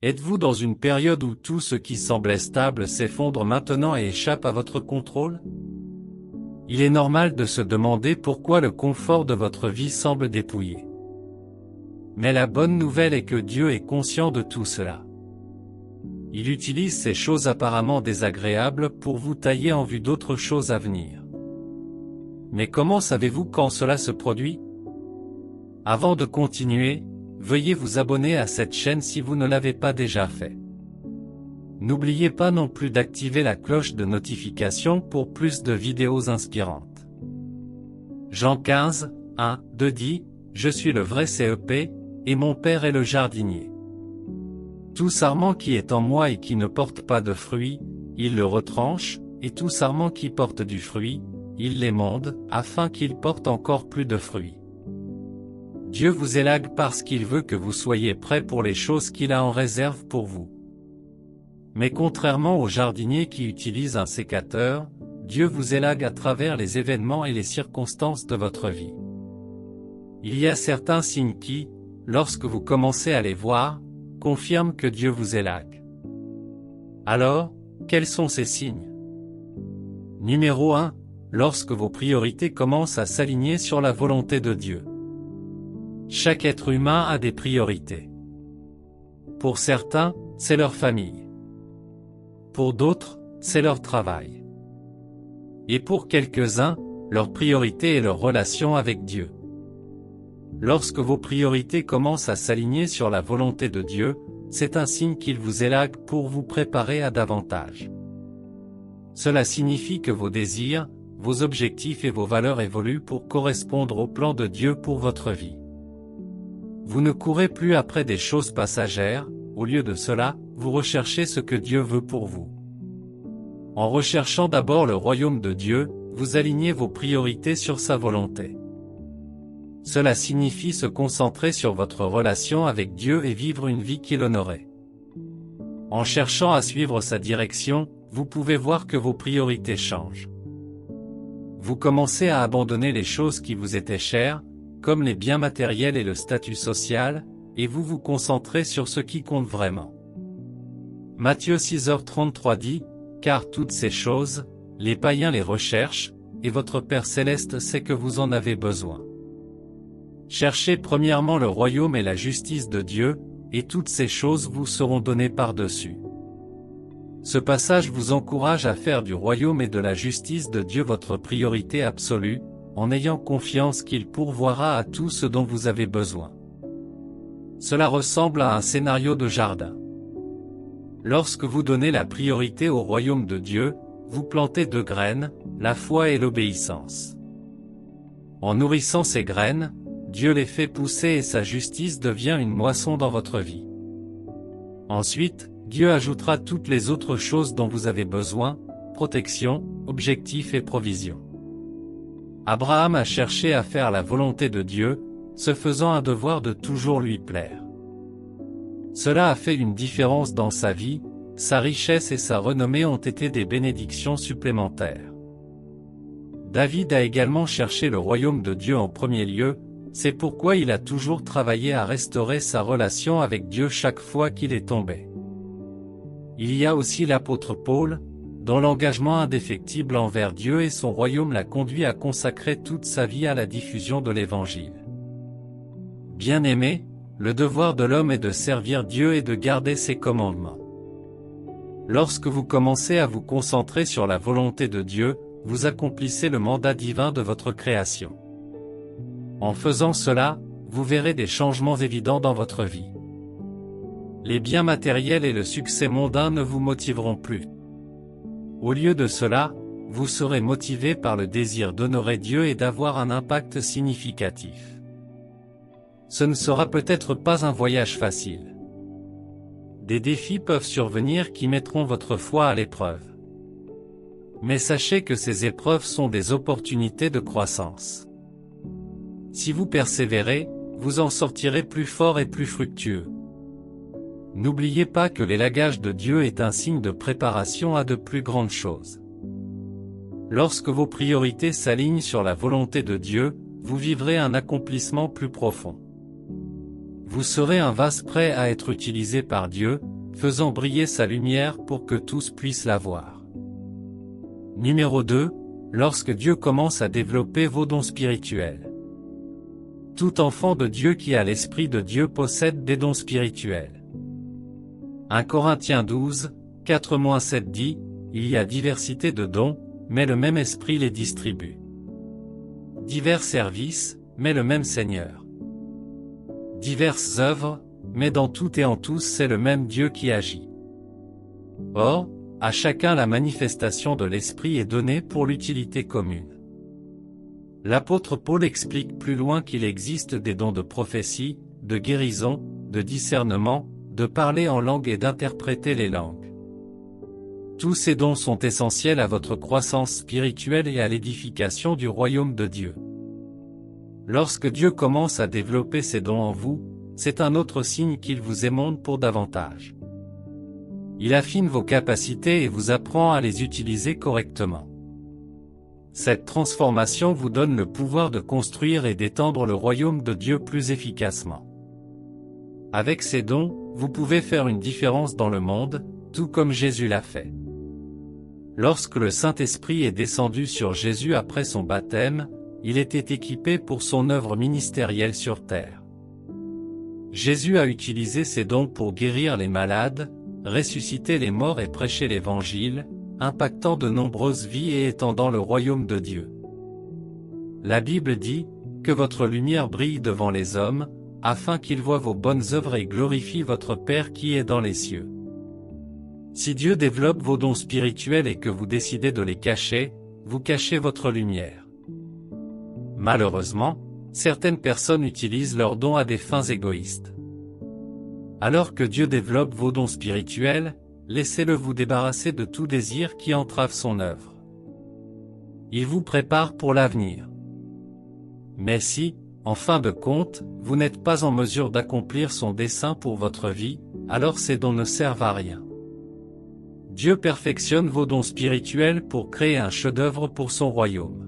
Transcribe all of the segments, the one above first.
Êtes-vous dans une période où tout ce qui semblait stable s'effondre maintenant et échappe à votre contrôle? Il est normal de se demander pourquoi le confort de votre vie semble dépouillé. Mais la bonne nouvelle est que Dieu est conscient de tout cela. Il utilise ces choses apparemment désagréables pour vous tailler en vue d'autres choses à venir. Mais comment savez-vous quand cela se produit? Avant de continuer, veuillez vous abonner à cette chaîne si vous ne l'avez pas déjà fait. N'oubliez pas non plus d'activer la cloche de notification pour plus de vidéos inspirantes. Jean 15, 1, 2 dit, « Je suis le vrai CEP, et mon Père est le jardinier. Tout sarment qui est en moi et qui ne porte pas de fruit, il le retranche, et tout sarment qui porte du fruit, il l'émonde, afin qu'il porte encore plus de fruits. » Dieu vous élague parce qu'il veut que vous soyez prêts pour les choses qu'il a en réserve pour vous. Mais contrairement au jardinier qui utilise un sécateur, Dieu vous élague à travers les événements et les circonstances de votre vie. Il y a certains signes qui, lorsque vous commencez à les voir, confirment que Dieu vous élague. Alors, quels sont ces signes? Numéro 1. Lorsque vos priorités commencent à s'aligner sur la volonté de Dieu. Chaque être humain a des priorités. Pour certains, c'est leur famille. Pour d'autres, c'est leur travail. Et pour quelques-uns, leur priorité est leur relation avec Dieu. Lorsque vos priorités commencent à s'aligner sur la volonté de Dieu, c'est un signe qu'il vous élague pour vous préparer à davantage. Cela signifie que vos désirs, vos objectifs et vos valeurs évoluent pour correspondre au plan de Dieu pour votre vie. Vous ne courez plus après des choses passagères, au lieu de cela, vous recherchez ce que Dieu veut pour vous. En recherchant d'abord le royaume de Dieu, vous alignez vos priorités sur sa volonté. Cela signifie se concentrer sur votre relation avec Dieu et vivre une vie qui l'honorait. En cherchant à suivre sa direction, vous pouvez voir que vos priorités changent. Vous commencez à abandonner les choses qui vous étaient chères, comme les biens matériels et le statut social, et vous vous concentrez sur ce qui compte vraiment. Matthieu 6h33 dit, « Car toutes ces choses, les païens les recherchent, et votre Père céleste sait que vous en avez besoin. » Cherchez premièrement le royaume et la justice de Dieu, et toutes ces choses vous seront données par-dessus. Ce passage vous encourage à faire du royaume et de la justice de Dieu votre priorité absolue, en ayant confiance qu'il pourvoira à tout ce dont vous avez besoin. Cela ressemble à un scénario de jardin. Lorsque vous donnez la priorité au royaume de Dieu, vous plantez deux graines, la foi et l'obéissance. En nourrissant ces graines, Dieu les fait pousser et sa justice devient une moisson dans votre vie. Ensuite, Dieu ajoutera toutes les autres choses dont vous avez besoin, protection, objectifs et provision. Abraham a cherché à faire la volonté de Dieu, se faisant un devoir de toujours lui plaire. Cela a fait une différence dans sa vie, sa richesse et sa renommée ont été des bénédictions supplémentaires. David a également cherché le royaume de Dieu en premier lieu, c'est pourquoi il a toujours travaillé à restaurer sa relation avec Dieu chaque fois qu'il est tombé. Il y a aussi l'apôtre Paul, dont l'engagement indéfectible envers Dieu et son royaume l'a conduit à consacrer toute sa vie à la diffusion de l'Évangile. Bien-aimés, le devoir de l'homme est de servir Dieu et de garder ses commandements. Lorsque vous commencez à vous concentrer sur la volonté de Dieu, vous accomplissez le mandat divin de votre création. En faisant cela, vous verrez des changements évidents dans votre vie. Les biens matériels et le succès mondain ne vous motiveront plus. Au lieu de cela, vous serez motivé par le désir d'honorer Dieu et d'avoir un impact significatif. Ce ne sera peut-être pas un voyage facile. Des défis peuvent survenir qui mettront votre foi à l'épreuve. Mais sachez que ces épreuves sont des opportunités de croissance. Si vous persévérez, vous en sortirez plus fort et plus fructueux. N'oubliez pas que l'élagage de Dieu est un signe de préparation à de plus grandes choses. Lorsque vos priorités s'alignent sur la volonté de Dieu, vous vivrez un accomplissement plus profond. Vous serez un vase prêt à être utilisé par Dieu, faisant briller sa lumière pour que tous puissent la voir. Numéro 2. Lorsque Dieu commence à développer vos dons spirituels. Tout enfant de Dieu qui a l'Esprit de Dieu possède des dons spirituels. 1 Corinthiens 12, 4-7 dit, « Il y a diversité de dons, mais le même Esprit les distribue. Divers services, mais le même Seigneur. Diverses œuvres, mais dans tout et en tous c'est le même Dieu qui agit. Or, à chacun la manifestation de l'Esprit est donnée pour l'utilité commune. » L'apôtre Paul explique plus loin qu'il existe des dons de prophétie, de guérison, de discernement, de parler en langue et d'interpréter les langues. Tous ces dons sont essentiels à votre croissance spirituelle et à l'édification du royaume de Dieu. Lorsque Dieu commence à développer ces dons en vous, c'est un autre signe qu'il vous émonde pour davantage. Il affine vos capacités et vous apprend à les utiliser correctement. Cette transformation vous donne le pouvoir de construire et d'étendre le royaume de Dieu plus efficacement. Avec ces dons, vous pouvez faire une différence dans le monde, tout comme Jésus l'a fait. Lorsque le Saint-Esprit est descendu sur Jésus après son baptême, il était équipé pour son œuvre ministérielle sur terre. Jésus a utilisé ses dons pour guérir les malades, ressusciter les morts et prêcher l'Évangile, impactant de nombreuses vies et étendant le royaume de Dieu. La Bible dit, « Que votre lumière brille devant les hommes, afin qu'ils voient vos bonnes œuvres et glorifient votre Père qui est dans les cieux. » Si Dieu développe vos dons spirituels et que vous décidez de les cacher, vous cachez votre lumière. Malheureusement, certaines personnes utilisent leurs dons à des fins égoïstes. Alors que Dieu développe vos dons spirituels, laissez-le vous débarrasser de tout désir qui entrave son œuvre. Il vous prépare pour l'avenir. Mais si, en fin de compte, vous n'êtes pas en mesure d'accomplir son dessein pour votre vie, alors ces dons ne servent à rien. Dieu perfectionne vos dons spirituels pour créer un chef-d'œuvre pour son royaume.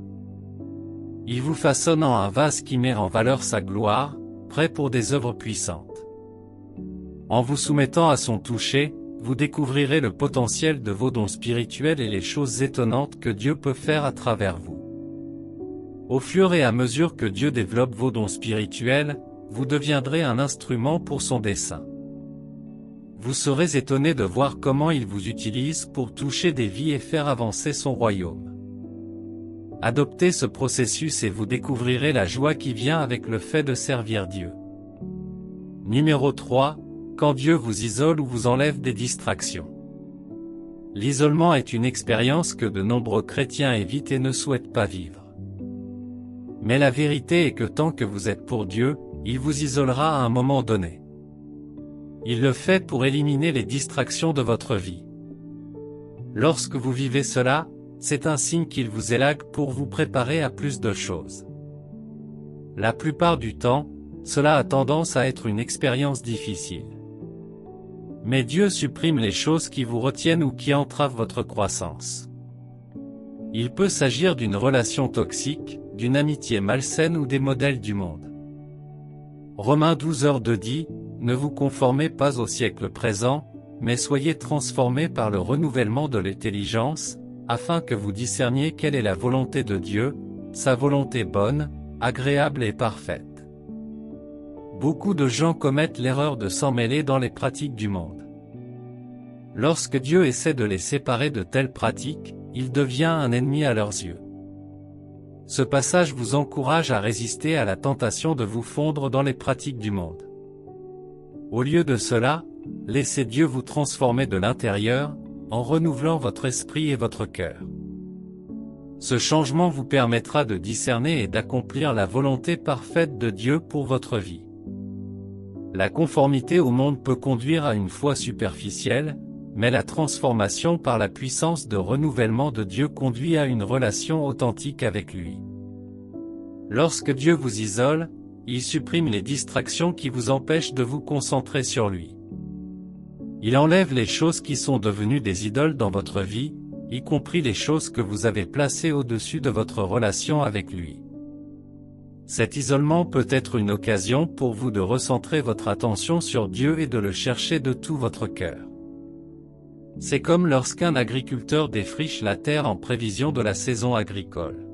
Il vous façonne en un vase qui met en valeur sa gloire, prêt pour des œuvres puissantes. En vous soumettant à son toucher, vous découvrirez le potentiel de vos dons spirituels et les choses étonnantes que Dieu peut faire à travers vous. Au fur et à mesure que Dieu développe vos dons spirituels, vous deviendrez un instrument pour son dessein. Vous serez étonné de voir comment il vous utilise pour toucher des vies et faire avancer son royaume. Adoptez ce processus et vous découvrirez la joie qui vient avec le fait de servir Dieu. Numéro 3. Quand Dieu vous isole ou vous enlève des distractions. L'isolement est une expérience que de nombreux chrétiens évitent et ne souhaitent pas vivre. Mais la vérité est que tant que vous êtes pour Dieu, il vous isolera à un moment donné. Il le fait pour éliminer les distractions de votre vie. Lorsque vous vivez cela, c'est un signe qu'il vous élague pour vous préparer à plus de choses. La plupart du temps, cela a tendance à être une expérience difficile. Mais Dieu supprime les choses qui vous retiennent ou qui entravent votre croissance. Il peut s'agir d'une relation toxique, d'une amitié malsaine ou des modèles du monde. Romains 12:2 dit, « Ne vous conformez pas au siècle présent, mais soyez transformés par le renouvellement de l'intelligence, afin que vous discerniez quelle est la volonté de Dieu, sa volonté bonne, agréable et parfaite. » Beaucoup de gens commettent l'erreur de s'en mêler dans les pratiques du monde. Lorsque Dieu essaie de les séparer de telles pratiques, il devient un ennemi à leurs yeux. Ce passage vous encourage à résister à la tentation de vous fondre dans les pratiques du monde. Au lieu de cela, laissez Dieu vous transformer de l'intérieur, en renouvelant votre esprit et votre cœur. Ce changement vous permettra de discerner et d'accomplir la volonté parfaite de Dieu pour votre vie. La conformité au monde peut conduire à une foi superficielle, mais la transformation par la puissance de renouvellement de Dieu conduit à une relation authentique avec lui. Lorsque Dieu vous isole, il supprime les distractions qui vous empêchent de vous concentrer sur lui. Il enlève les choses qui sont devenues des idoles dans votre vie, y compris les choses que vous avez placées au-dessus de votre relation avec lui. Cet isolement peut être une occasion pour vous de recentrer votre attention sur Dieu et de le chercher de tout votre cœur. C'est comme lorsqu'un agriculteur défriche la terre en prévision de la saison agricole.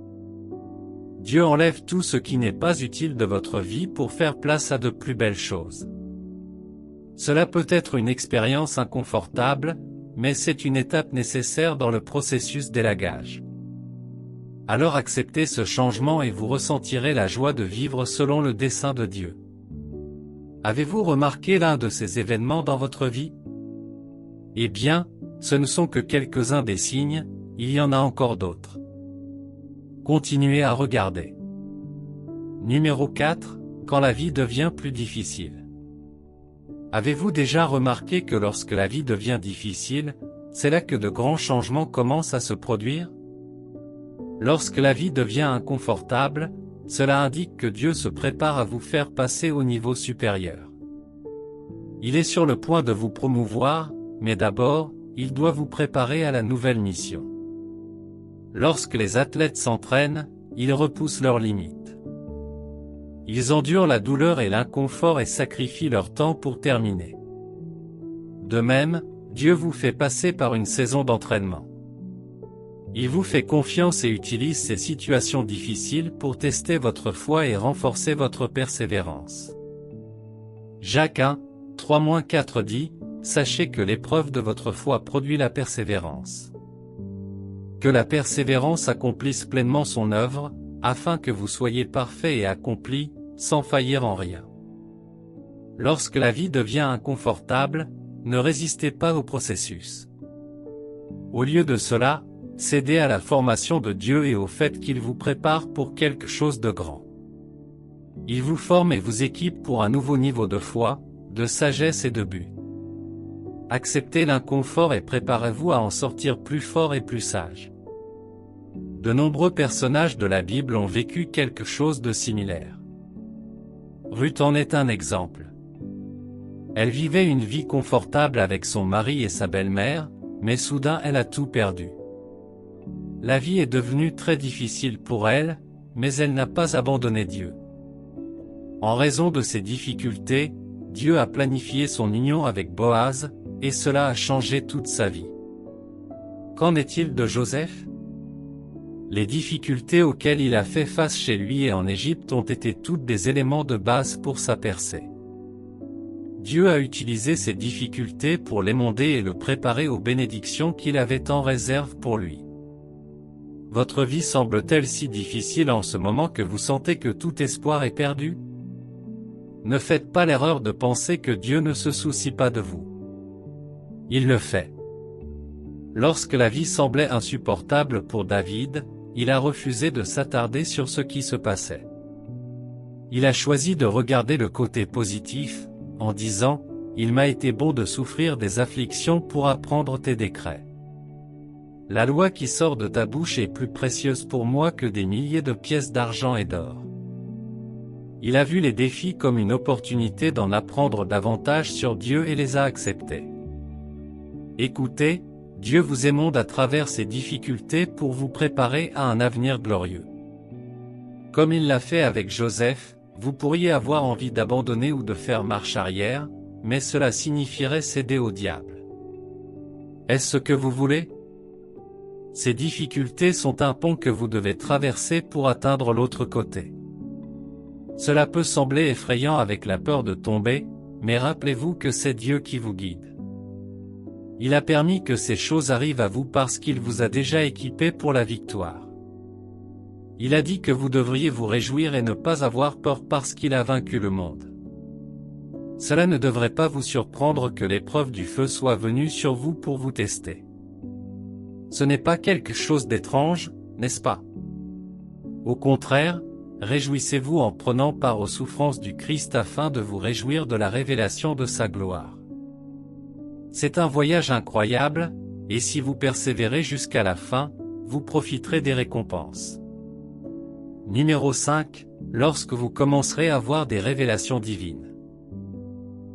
Dieu enlève tout ce qui n'est pas utile de votre vie pour faire place à de plus belles choses. Cela peut être une expérience inconfortable, mais c'est une étape nécessaire dans le processus d'élagage. Alors acceptez ce changement et vous ressentirez la joie de vivre selon le dessein de Dieu. Avez-vous remarqué l'un de ces événements dans votre vie? Eh bien, ce ne sont que quelques-uns des signes, il y en a encore d'autres. Continuez à regarder. Numéro 4, quand la vie devient plus difficile. Avez-vous déjà remarqué que lorsque la vie devient difficile, c'est là que de grands changements commencent à se produire? Lorsque la vie devient inconfortable, cela indique que Dieu se prépare à vous faire passer au niveau supérieur. Il est sur le point de vous promouvoir, mais d'abord, il doit vous préparer à la nouvelle mission. Lorsque les athlètes s'entraînent, ils repoussent leurs limites. Ils endurent la douleur et l'inconfort et sacrifient leur temps pour terminer. De même, Dieu vous fait passer par une saison d'entraînement. Il vous fait confiance et utilise ces situations difficiles pour tester votre foi et renforcer votre persévérance. Jacques 1, 3-4 dit, « Sachez que l'épreuve de votre foi produit la persévérance. Que la persévérance accomplisse pleinement son œuvre, afin que vous soyez parfaits et accomplis, sans faillir en rien. » Lorsque la vie devient inconfortable, ne résistez pas au processus. Au lieu de cela, cédez à la formation de Dieu et au fait qu'il vous prépare pour quelque chose de grand. Il vous forme et vous équipe pour un nouveau niveau de foi, de sagesse et de but. Acceptez l'inconfort et préparez-vous à en sortir plus fort et plus sage. De nombreux personnages de la Bible ont vécu quelque chose de similaire. Ruth en est un exemple. Elle vivait une vie confortable avec son mari et sa belle-mère, mais soudain elle a tout perdu. La vie est devenue très difficile pour elle, mais elle n'a pas abandonné Dieu. En raison de ces difficultés, Dieu a planifié son union avec Boaz, et cela a changé toute sa vie. Qu'en est-il de Joseph? Les difficultés auxquelles il a fait face chez lui et en Égypte ont été toutes des éléments de base pour sa percée. Dieu a utilisé ces difficultés pour l'émonder et le préparer aux bénédictions qu'il avait en réserve pour lui. Votre vie semble-t-elle si difficile en ce moment que vous sentez que tout espoir est perdu? Ne faites pas l'erreur de penser que Dieu ne se soucie pas de vous. Il le fait. Lorsque la vie semblait insupportable pour David, il a refusé de s'attarder sur ce qui se passait. Il a choisi de regarder le côté positif, en disant, « Il m'a été bon de souffrir des afflictions pour apprendre tes décrets. La loi qui sort de ta bouche est plus précieuse pour moi que des milliers de pièces d'argent et d'or. » Il a vu les défis comme une opportunité d'en apprendre davantage sur Dieu et les a acceptés. Écoutez, Dieu vous émonde à travers ces difficultés pour vous préparer à un avenir glorieux. Comme il l'a fait avec Joseph, vous pourriez avoir envie d'abandonner ou de faire marche arrière, mais cela signifierait céder au diable. Est-ce ce que vous voulez? Ces difficultés sont un pont que vous devez traverser pour atteindre l'autre côté. Cela peut sembler effrayant avec la peur de tomber, mais rappelez-vous que c'est Dieu qui vous guide. Il a permis que ces choses arrivent à vous parce qu'il vous a déjà équipé pour la victoire. Il a dit que vous devriez vous réjouir et ne pas avoir peur parce qu'il a vaincu le monde. Cela ne devrait pas vous surprendre que l'épreuve du feu soit venue sur vous pour vous tester. Ce n'est pas quelque chose d'étrange, n'est-ce pas? Au contraire, réjouissez-vous en prenant part aux souffrances du Christ afin de vous réjouir de la révélation de sa gloire. C'est un voyage incroyable, et si vous persévérez jusqu'à la fin, vous profiterez des récompenses. Numéro 5, lorsque vous commencerez à voir des révélations divines.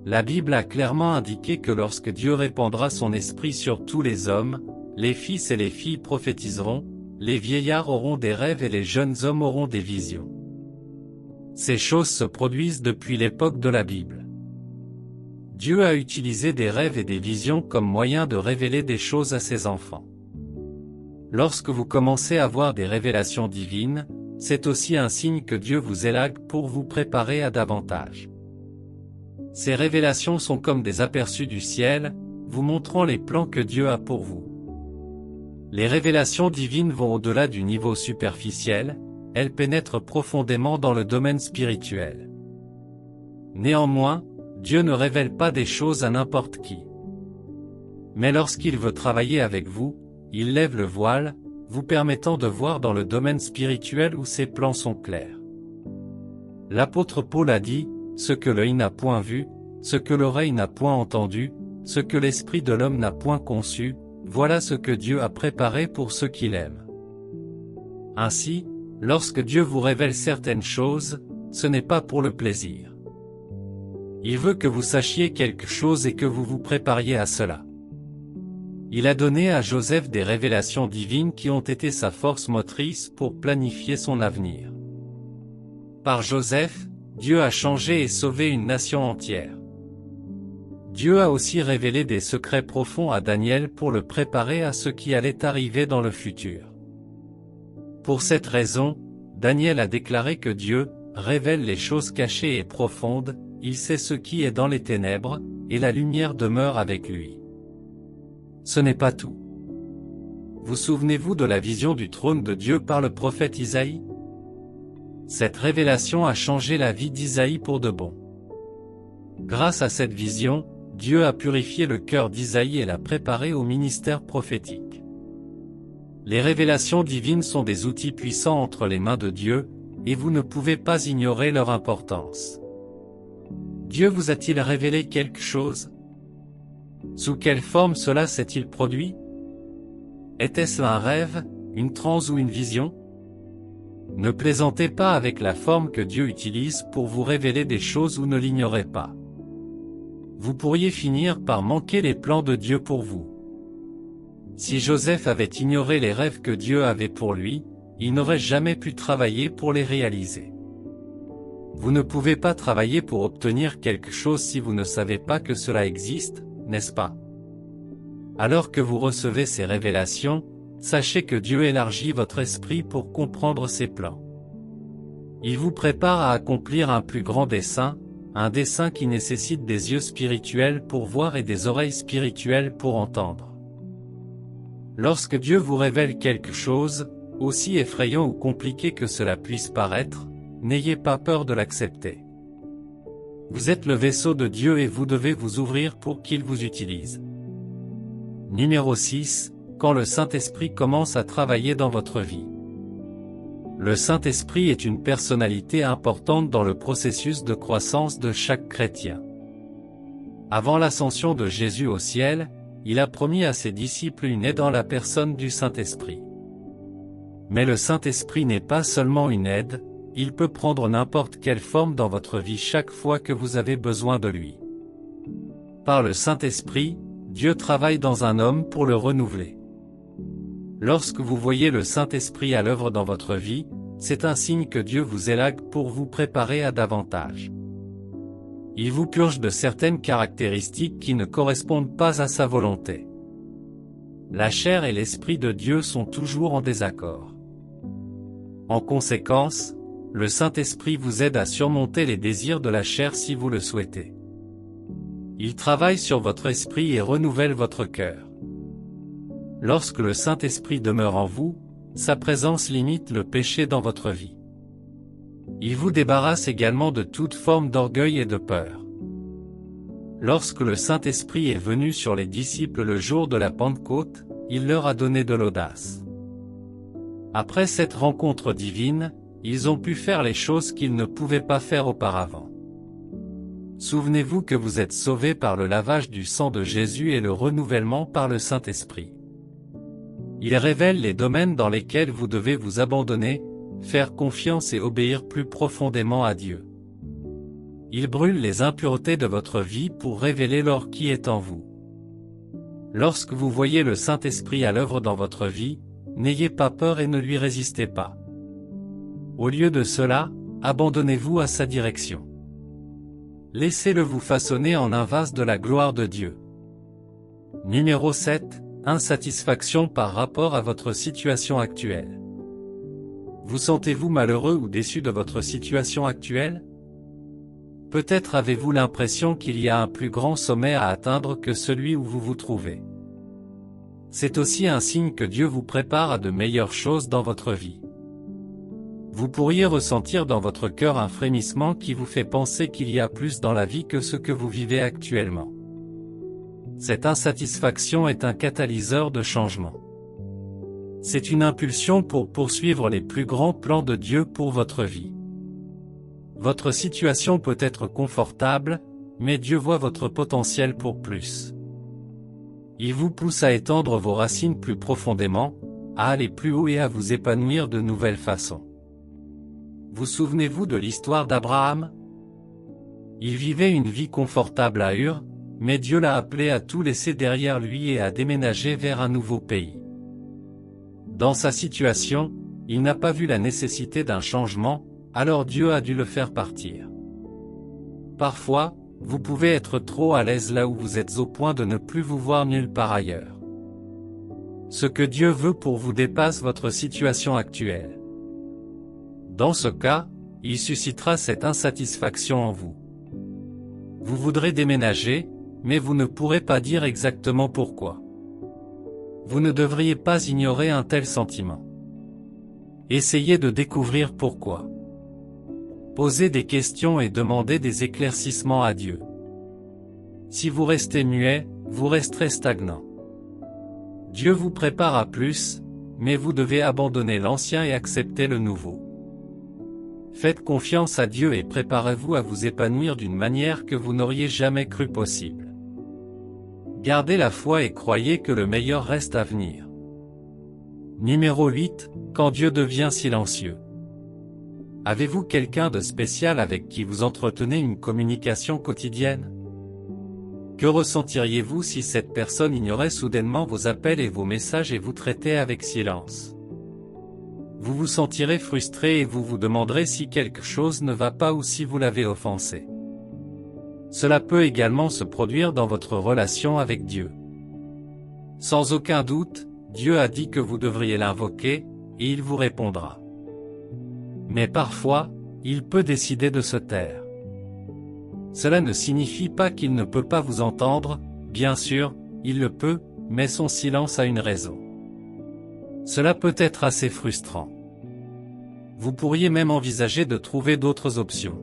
La Bible a clairement indiqué que lorsque Dieu répandra son esprit sur tous les hommes, les fils et les filles prophétiseront, les vieillards auront des rêves et les jeunes hommes auront des visions. Ces choses se produisent depuis l'époque de la Bible. Dieu a utilisé des rêves et des visions comme moyen de révéler des choses à ses enfants. Lorsque vous commencez à voir des révélations divines, c'est aussi un signe que Dieu vous élague pour vous préparer à davantage. Ces révélations sont comme des aperçus du ciel, vous montrant les plans que Dieu a pour vous. Les révélations divines vont au-delà du niveau superficiel, elles pénètrent profondément dans le domaine spirituel. Néanmoins, Dieu ne révèle pas des choses à n'importe qui. Mais lorsqu'il veut travailler avec vous, il lève le voile, vous permettant de voir dans le domaine spirituel où ses plans sont clairs. L'apôtre Paul a dit, « Ce que l'œil n'a point vu, ce que l'oreille n'a point entendu, ce que l'esprit de l'homme n'a point conçu, voilà ce que Dieu a préparé pour ceux qui l'aiment. » Ainsi, lorsque Dieu vous révèle certaines choses, ce n'est pas pour le plaisir. Il veut que vous sachiez quelque chose et que vous vous prépariez à cela. Il a donné à Joseph des révélations divines qui ont été sa force motrice pour planifier son avenir. Par Joseph, Dieu a changé et sauvé une nation entière. Dieu a aussi révélé des secrets profonds à Daniel pour le préparer à ce qui allait arriver dans le futur. Pour cette raison, Daniel a déclaré que Dieu révèle les choses cachées et profondes, il sait ce qui est dans les ténèbres, et la lumière demeure avec lui. Ce n'est pas tout. Vous souvenez-vous de la vision du trône de Dieu par le prophète Isaïe? Cette révélation a changé la vie d'Isaïe pour de bon. Grâce à cette vision, Dieu a purifié le cœur d'Isaïe et l'a préparé au ministère prophétique. Les révélations divines sont des outils puissants entre les mains de Dieu, et vous ne pouvez pas ignorer leur importance. Dieu vous a-t-il révélé quelque chose? Sous quelle forme cela s'est-il produit? Était-ce un rêve, une transe ou une vision? Ne plaisantez pas avec la forme que Dieu utilise pour vous révéler des choses ou ne l'ignorez pas. Vous pourriez finir par manquer les plans de Dieu pour vous. Si Joseph avait ignoré les rêves que Dieu avait pour lui, il n'aurait jamais pu travailler pour les réaliser. Vous ne pouvez pas travailler pour obtenir quelque chose si vous ne savez pas que cela existe, n'est-ce pas? Alors que vous recevez ces révélations, sachez que Dieu élargit votre esprit pour comprendre ses plans. Il vous prépare à accomplir un plus grand dessein, un dessein qui nécessite des yeux spirituels pour voir et des oreilles spirituelles pour entendre. Lorsque Dieu vous révèle quelque chose, aussi effrayant ou compliqué que cela puisse paraître, n'ayez pas peur de l'accepter. Vous êtes le vaisseau de Dieu et vous devez vous ouvrir pour qu'il vous utilise. Numéro 6. Quand le Saint-Esprit commence à travailler dans votre vie. Le Saint-Esprit est une personnalité importante dans le processus de croissance de chaque chrétien. Avant l'ascension de Jésus au ciel, il a promis à ses disciples une aide en la personne du Saint-Esprit. Mais le Saint-Esprit n'est pas seulement une aide, il peut prendre n'importe quelle forme dans votre vie chaque fois que vous avez besoin de lui. Par le Saint-Esprit, Dieu travaille dans un homme pour le renouveler. Lorsque vous voyez le Saint-Esprit à l'œuvre dans votre vie, c'est un signe que Dieu vous élague pour vous préparer à davantage. Il vous purge de certaines caractéristiques qui ne correspondent pas à sa volonté. La chair et l'Esprit de Dieu sont toujours en désaccord. En conséquence, le Saint-Esprit vous aide à surmonter les désirs de la chair si vous le souhaitez. Il travaille sur votre esprit et renouvelle votre cœur. Lorsque le Saint-Esprit demeure en vous, sa présence limite le péché dans votre vie. Il vous débarrasse également de toute forme d'orgueil et de peur. Lorsque le Saint-Esprit est venu sur les disciples le jour de la Pentecôte, il leur a donné de l'audace. Après cette rencontre divine, ils ont pu faire les choses qu'ils ne pouvaient pas faire auparavant. Souvenez-vous que vous êtes sauvés par le lavage du sang de Jésus et le renouvellement par le Saint-Esprit. Il révèle les domaines dans lesquels vous devez vous abandonner, faire confiance et obéir plus profondément à Dieu. Il brûle les impuretés de votre vie pour révéler l'or qui est en vous. Lorsque vous voyez le Saint-Esprit à l'œuvre dans votre vie, n'ayez pas peur et ne lui résistez pas. Au lieu de cela, abandonnez-vous à sa direction. Laissez-le vous façonner en un vase de la gloire de Dieu. Numéro 7. Insatisfaction par rapport à votre situation actuelle. Vous sentez-vous malheureux ou déçu de votre situation actuelle? Peut-être avez-vous l'impression qu'il y a un plus grand sommet à atteindre que celui où vous vous trouvez. C'est aussi un signe que Dieu vous prépare à de meilleures choses dans votre vie. Vous pourriez ressentir dans votre cœur un frémissement qui vous fait penser qu'il y a plus dans la vie que ce que vous vivez actuellement. Cette insatisfaction est un catalyseur de changement. C'est une impulsion pour poursuivre les plus grands plans de Dieu pour votre vie. Votre situation peut être confortable, mais Dieu voit votre potentiel pour plus. Il vous pousse à étendre vos racines plus profondément, à aller plus haut et à vous épanouir de nouvelles façons. Vous souvenez-vous de l'histoire d'Abraham? Il vivait une vie confortable à Ur, mais Dieu l'a appelé à tout laisser derrière lui et à déménager vers un nouveau pays. Dans sa situation, il n'a pas vu la nécessité d'un changement, alors Dieu a dû le faire partir. Parfois, vous pouvez être trop à l'aise là où vous êtes au point de ne plus vous voir nulle part ailleurs. Ce que Dieu veut pour vous dépasse votre situation actuelle. Dans ce cas, il suscitera cette insatisfaction en vous. Vous voudrez déménager, mais vous ne pourrez pas dire exactement pourquoi. Vous ne devriez pas ignorer un tel sentiment. Essayez de découvrir pourquoi. Posez des questions et demandez des éclaircissements à Dieu. Si vous restez muet, vous resterez stagnant. Dieu vous prépare à plus, mais vous devez abandonner l'ancien et accepter le nouveau. Faites confiance à Dieu et préparez-vous à vous épanouir d'une manière que vous n'auriez jamais cru possible. Gardez la foi et croyez que le meilleur reste à venir. Numéro 8. Quand Dieu devient silencieux. Avez-vous quelqu'un de spécial avec qui vous entretenez une communication quotidienne? Que ressentiriez-vous si cette personne ignorait soudainement vos appels et vos messages et vous traitait avec silence? Vous vous sentirez frustré et vous vous demanderez si quelque chose ne va pas ou si vous l'avez offensé. Cela peut également se produire dans votre relation avec Dieu. Sans aucun doute, Dieu a dit que vous devriez l'invoquer, et il vous répondra. Mais parfois, il peut décider de se taire. Cela ne signifie pas qu'il ne peut pas vous entendre, bien sûr, il le peut, mais son silence a une raison. Cela peut être assez frustrant. Vous pourriez même envisager de trouver d'autres options.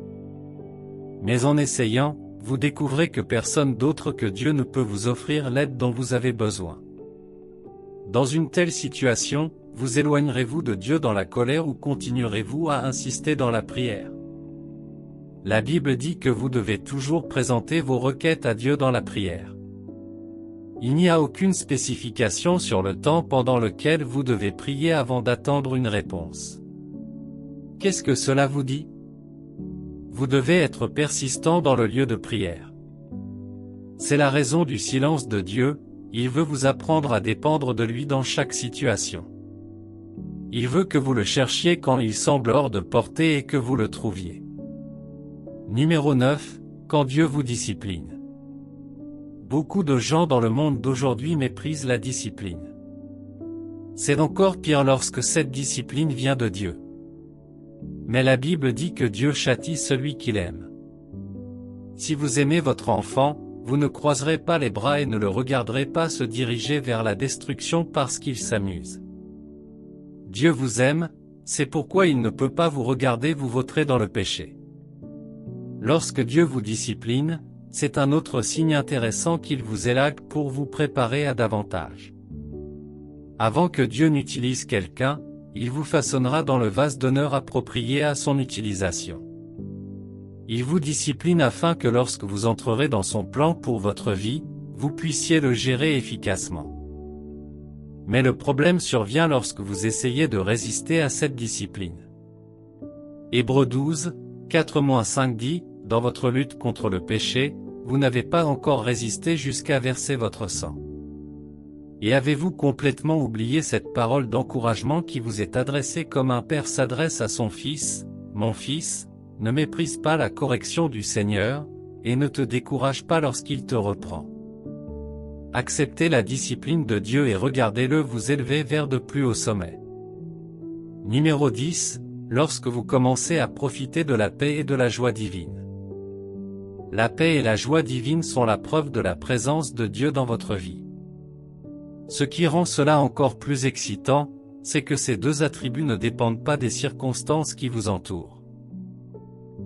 Mais en essayant, vous découvrez que personne d'autre que Dieu ne peut vous offrir l'aide dont vous avez besoin. Dans une telle situation, vous éloignerez-vous de Dieu dans la colère ou continuerez-vous à insister dans la prière? La Bible dit que vous devez toujours présenter vos requêtes à Dieu dans la prière. Il n'y a aucune spécification sur le temps pendant lequel vous devez prier avant d'attendre une réponse. Qu'est-ce que cela vous dit? Vous devez être persistant dans le lieu de prière. C'est la raison du silence de Dieu, il veut vous apprendre à dépendre de lui dans chaque situation. Il veut que vous le cherchiez quand il semble hors de portée et que vous le trouviez. Numéro 9. Quand Dieu vous discipline. Beaucoup de gens dans le monde d'aujourd'hui méprisent la discipline. C'est encore pire lorsque cette discipline vient de Dieu. Mais la Bible dit que Dieu châtie celui qu'il aime. Si vous aimez votre enfant, vous ne croiserez pas les bras et ne le regarderez pas se diriger vers la destruction parce qu'il s'amuse. Dieu vous aime, c'est pourquoi il ne peut pas vous regarder vous vautrer dans le péché. Lorsque Dieu vous discipline, c'est un autre signe intéressant qu'il vous élague pour vous préparer à davantage. Avant que Dieu n'utilise quelqu'un, il vous façonnera dans le vase d'honneur approprié à son utilisation. Il vous discipline afin que lorsque vous entrerez dans son plan pour votre vie, vous puissiez le gérer efficacement. Mais le problème survient lorsque vous essayez de résister à cette discipline. Hébreux 12, 4-5 dit, « Dans votre lutte contre le péché, vous n'avez pas encore résisté jusqu'à verser votre sang. » Et avez-vous complètement oublié cette parole d'encouragement qui vous est adressée comme un père s'adresse à son fils? « Mon fils, ne méprise pas la correction du Seigneur, et ne te décourage pas lorsqu'il te reprend. Acceptez la discipline de Dieu et regardez-le vous élever vers de plus hauts sommets. Numéro 10. Lorsque vous commencez à profiter de la paix et de la joie divine. La paix et la joie divine sont la preuve de la présence de Dieu dans votre vie. Ce qui rend cela encore plus excitant, c'est que ces deux attributs ne dépendent pas des circonstances qui vous entourent.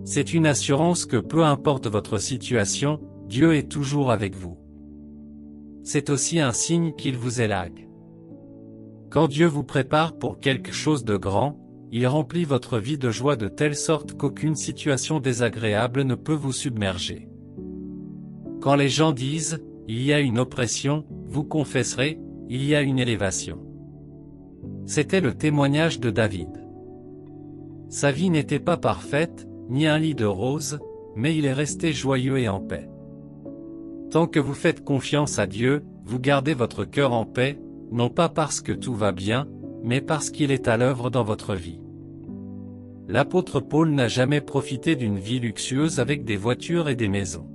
C'est une assurance que peu importe votre situation, Dieu est toujours avec vous. C'est aussi un signe qu'il vous élague. Quand Dieu vous prépare pour quelque chose de grand, il remplit votre vie de joie de telle sorte qu'aucune situation désagréable ne peut vous submerger. Quand les gens disent « il y a une oppression », vous confesserez « il y a une élévation ». C'était le témoignage de David. Sa vie n'était pas parfaite, ni un lit de roses, mais il est resté joyeux et en paix. Tant que vous faites confiance à Dieu, vous gardez votre cœur en paix, non pas parce que tout va bien, mais parce qu'il est à l'œuvre dans votre vie. L'apôtre Paul n'a jamais profité d'une vie luxueuse avec des voitures et des maisons.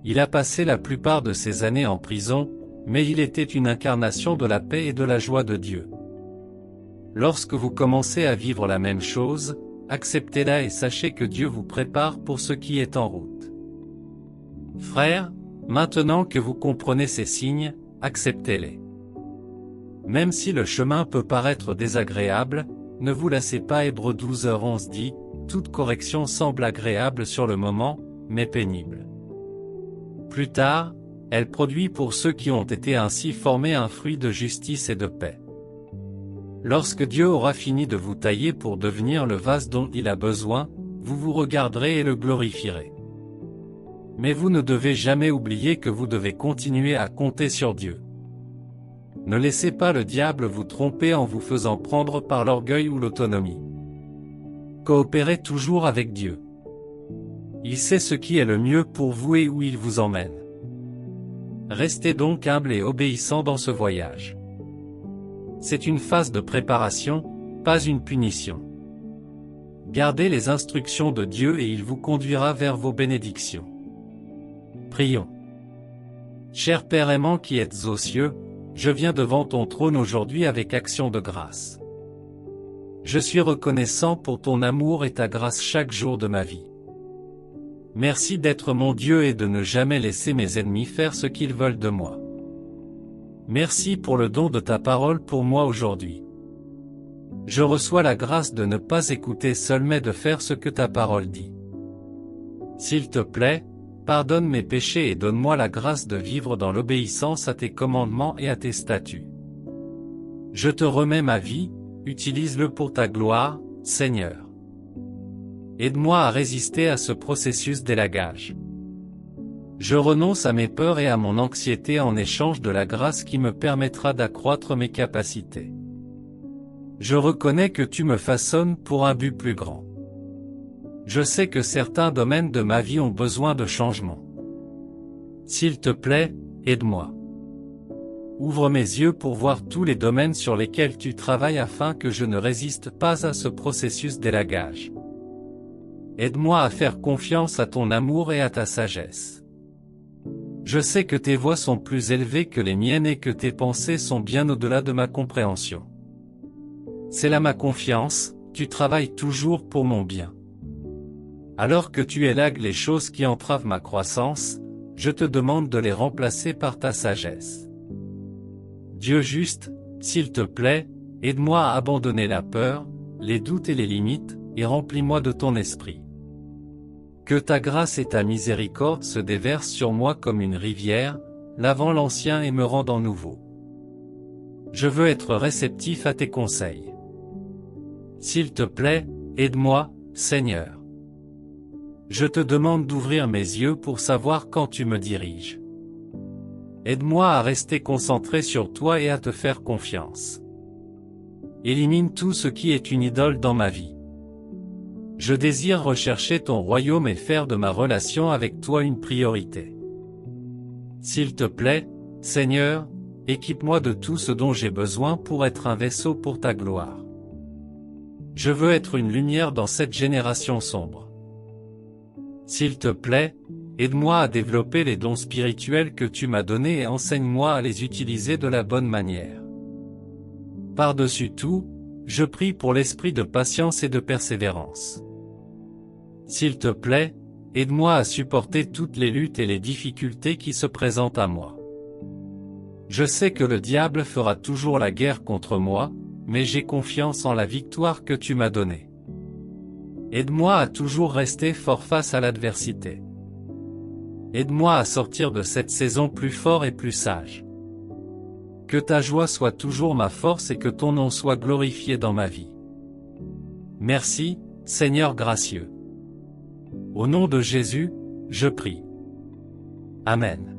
Il a passé la plupart de ses années en prison, mais il était une incarnation de la paix et de la joie de Dieu. Lorsque vous commencez à vivre la même chose, acceptez-la et sachez que Dieu vous prépare pour ce qui est en route. Frères, maintenant que vous comprenez ces signes, acceptez-les. Même si le chemin peut paraître désagréable, ne vous lassez pas. Hébreux 12h11 dit, toute correction semble agréable sur le moment, mais pénible. Plus tard, elle produit pour ceux qui ont été ainsi formés un fruit de justice et de paix. Lorsque Dieu aura fini de vous tailler pour devenir le vase dont il a besoin, vous vous regarderez et le glorifierez. Mais vous ne devez jamais oublier que vous devez continuer à compter sur Dieu. Ne laissez pas le diable vous tromper en vous faisant prendre par l'orgueil ou l'autonomie. Coopérez toujours avec Dieu. Il sait ce qui est le mieux pour vous et où il vous emmène. Restez donc humble et obéissant dans ce voyage. C'est une phase de préparation, pas une punition. Gardez les instructions de Dieu et il vous conduira vers vos bénédictions. Prions. Cher Père aimant qui êtes aux cieux, je viens devant ton trône aujourd'hui avec action de grâce. Je suis reconnaissant pour ton amour et ta grâce chaque jour de ma vie. Merci d'être mon Dieu et de ne jamais laisser mes ennemis faire ce qu'ils veulent de moi. Merci pour le don de ta parole pour moi aujourd'hui. Je reçois la grâce de ne pas écouter seul mais de faire ce que ta parole dit. S'il te plaît, pardonne mes péchés et donne-moi la grâce de vivre dans l'obéissance à tes commandements et à tes statuts. Je te remets ma vie, utilise-le pour ta gloire, Seigneur. Aide-moi à résister à ce processus d'élagage. Je renonce à mes peurs et à mon anxiété en échange de la grâce qui me permettra d'accroître mes capacités. Je reconnais que tu me façonnes pour un but plus grand. Je sais que certains domaines de ma vie ont besoin de changement. S'il te plaît, aide-moi. Ouvre mes yeux pour voir tous les domaines sur lesquels tu travailles afin que je ne résiste pas à ce processus d'élagage. Aide-moi à faire confiance à ton amour et à ta sagesse. Je sais que tes voies sont plus élevées que les miennes et que tes pensées sont bien au-delà de ma compréhension. C'est là ma confiance, tu travailles toujours pour mon bien. Alors que tu élagues les choses qui entravent ma croissance, je te demande de les remplacer par ta sagesse. Dieu juste, s'il te plaît, aide-moi à abandonner la peur, les doutes et les limites, et remplis-moi de ton esprit. Que ta grâce et ta miséricorde se déversent sur moi comme une rivière, lavant l'ancien et me rendant nouveau. Je veux être réceptif à tes conseils. S'il te plaît, aide-moi, Seigneur. Je te demande d'ouvrir mes yeux pour savoir quand tu me diriges. Aide-moi à rester concentré sur toi et à te faire confiance. Élimine tout ce qui est une idole dans ma vie. Je désire rechercher ton royaume et faire de ma relation avec toi une priorité. S'il te plaît, Seigneur, équipe-moi de tout ce dont j'ai besoin pour être un vaisseau pour ta gloire. Je veux être une lumière dans cette génération sombre. S'il te plaît, Aide-moi à développer les dons spirituels que tu m'as donnés et enseigne-moi à les utiliser de la bonne manière. Par-dessus tout, je prie pour l'esprit de patience et de persévérance. S'il te plaît, aide-moi à supporter toutes les luttes et les difficultés qui se présentent à moi. Je sais que le diable fera toujours la guerre contre moi, mais j'ai confiance en la victoire que tu m'as donnée. Aide-moi à toujours rester fort face à l'adversité. Aide-moi à sortir de cette saison plus fort et plus sage. Que ta joie soit toujours ma force et que ton nom soit glorifié dans ma vie. Merci, Seigneur gracieux. Au nom de Jésus, je prie. Amen.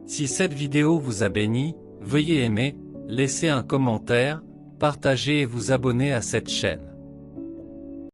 Si cette vidéo vous a béni, veuillez aimer, laisser un commentaire, partager et vous abonner à cette chaîne.